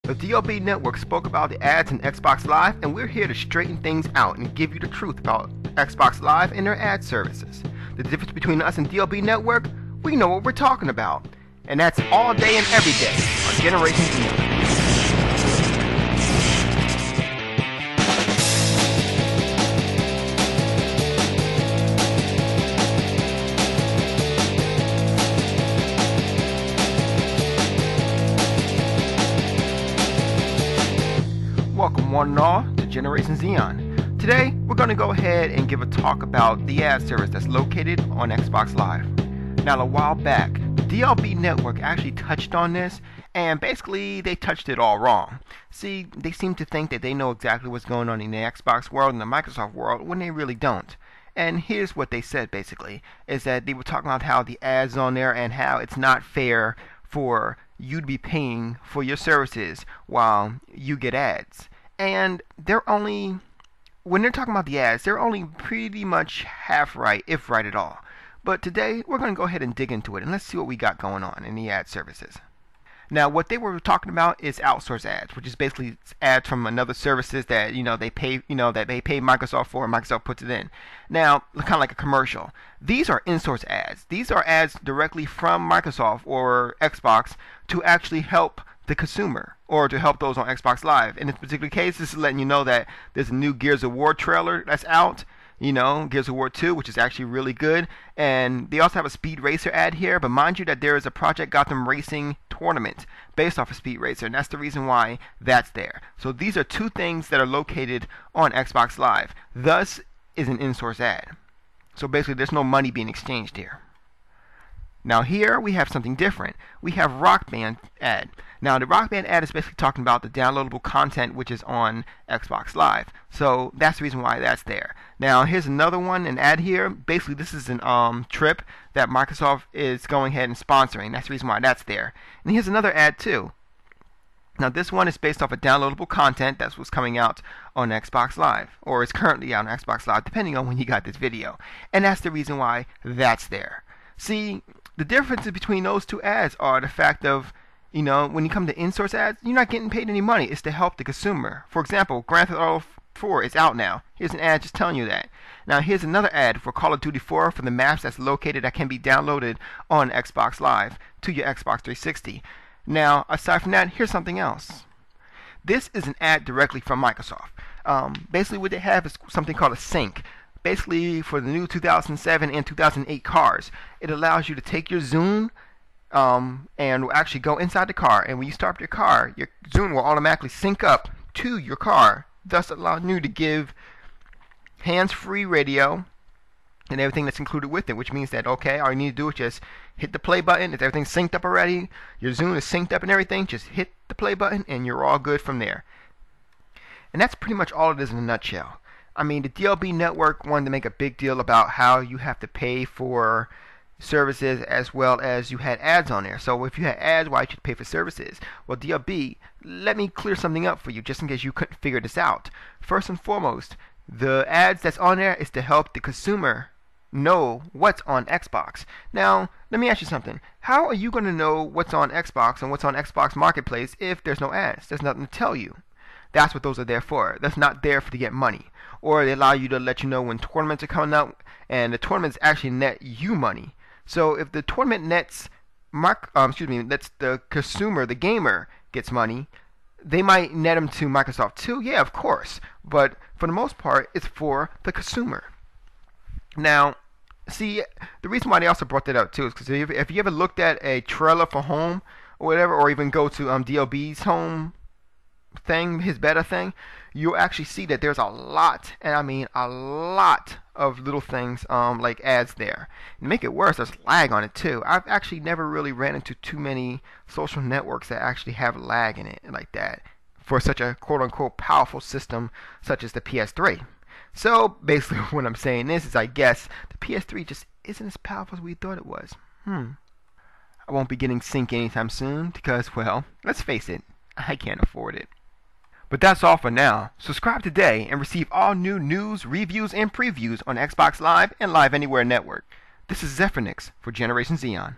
The DLB Network spoke about the ads in Xbox Live, and we're here to straighten things out and give you the truth about Xbox Live and their ad services. The difference between us and DLB Network, we know what we're talking about. And that's all day and every day on Generation Z. Welcome one and all to Generation Xeon. Today, we're going to go ahead and give a talk about the ad service that's located on Xbox Live. Now, a while back, the DLB Network actually touched on this, and basically, they touched it all wrong. See, they seem to think that they know exactly what's going on in the Xbox world and the Microsoft world when they really don't. And here's what they said, basically, is that they were talking about how the ads on there and how it's not fair for you to be paying for your services while you get ads. And they're only, when they're talking about the ads, they're only pretty much half right, if right at all. But today, we're going to go ahead and dig into it, and let's see what we got going on in the ad services. Now, what they were talking about is outsource ads, which is basically ads from another services that they pay Microsoft for, and Microsoft puts it in. Now, kind of like a commercial. These are in-source ads. These are ads directly from Microsoft or Xbox to actually help the consumer, or to help those on Xbox Live. In this particular case, this is letting you know that there's a new Gears of War trailer that's out. Gears of War 2, which is actually really good. And they also have a Speed Racer ad here, but mind you that there is a Project Gotham Racing tournament based off of Speed Racer, and that's the reason why that's there. So these are two things that are located on Xbox Live. Thus is an in-source ad. So basically there's no money being exchanged here. Now here we have something different. We have Rock Band ad. Now the Rock Band ad is basically talking about the downloadable content which is on Xbox Live. So that's the reason why that's there. Now here's another one, an ad here. Basically this is an trip that Microsoft is going ahead and sponsoring. That's the reason why that's there. And here's another ad too. Now this one is based off of downloadable content that's what's coming out on Xbox Live, or is currently out on Xbox Live, depending on when you got this video. And that's the reason why that's there. See, the differences between those two ads are the fact of, when you come to in-source ads, you're not getting paid any money. It's to help the consumer. For example, Grand Theft Auto 4 is out now. Here's an ad just telling you that. Now here's another ad for Call of Duty 4 for the maps that's located that can be downloaded on Xbox Live to your Xbox 360. Now, aside from that, here's something else. This is an ad directly from Microsoft. Basically what they have is something called a sync. Basically, for the new 2007 and 2008 cars, it allows you to take your Zune and actually go inside the car. And when you start your car, your Zune will automatically sync up to your car, thus allowing you to give hands-free radio and everything that's included with it, which means that, okay, all you need to do is just hit the play button. If everything's synced up already, your Zune is synced up and everything, just hit the play button and you're all good from there. And that's pretty much all it is in a nutshell. I mean, the DLB Network wanted to make a big deal about how you have to pay for services as well as you had ads on there. So if you had ads, why should you pay for services? Well, DLB, let me clear something up for you just in case you couldn't figure this out. First and foremost, the ads that's on there is to help the consumer know what's on Xbox. Now, let me ask you something. How are you going to know what's on Xbox and what's on Xbox Marketplace if there's no ads? There's nothing to tell you. That's what those are there for. That's not there to get money. Or they allow you to let you know when tournaments are coming out, and the tournaments actually net you money. So if the tournament nets lets the consumer, the gamer, gets money, they might net them to Microsoft too. Yeah, of course. But for the most part, it's for the consumer. Now, see, the reason why they also brought that up too is because if you ever looked at a trailer for Home or whatever, or even go to DLB's Home thing, his beta thing, you'll actually see that there's a lot, and I mean a lot of little things like ads there. And to make it worse, there's lag on it too. I've actually never really ran into too many social networks that actually have lag in it like that for such a quote-unquote powerful system such as the PS3. So basically what I'm saying is I guess the PS3 just isn't as powerful as we thought it was. I won't be getting Sync anytime soon because, well, let's face it, I can't afford it. But that's all for now. Subscribe today and receive all new news, reviews, and previews on Xbox Live and Live Anywhere Network. This is Zephyrnix for Generation Xeon.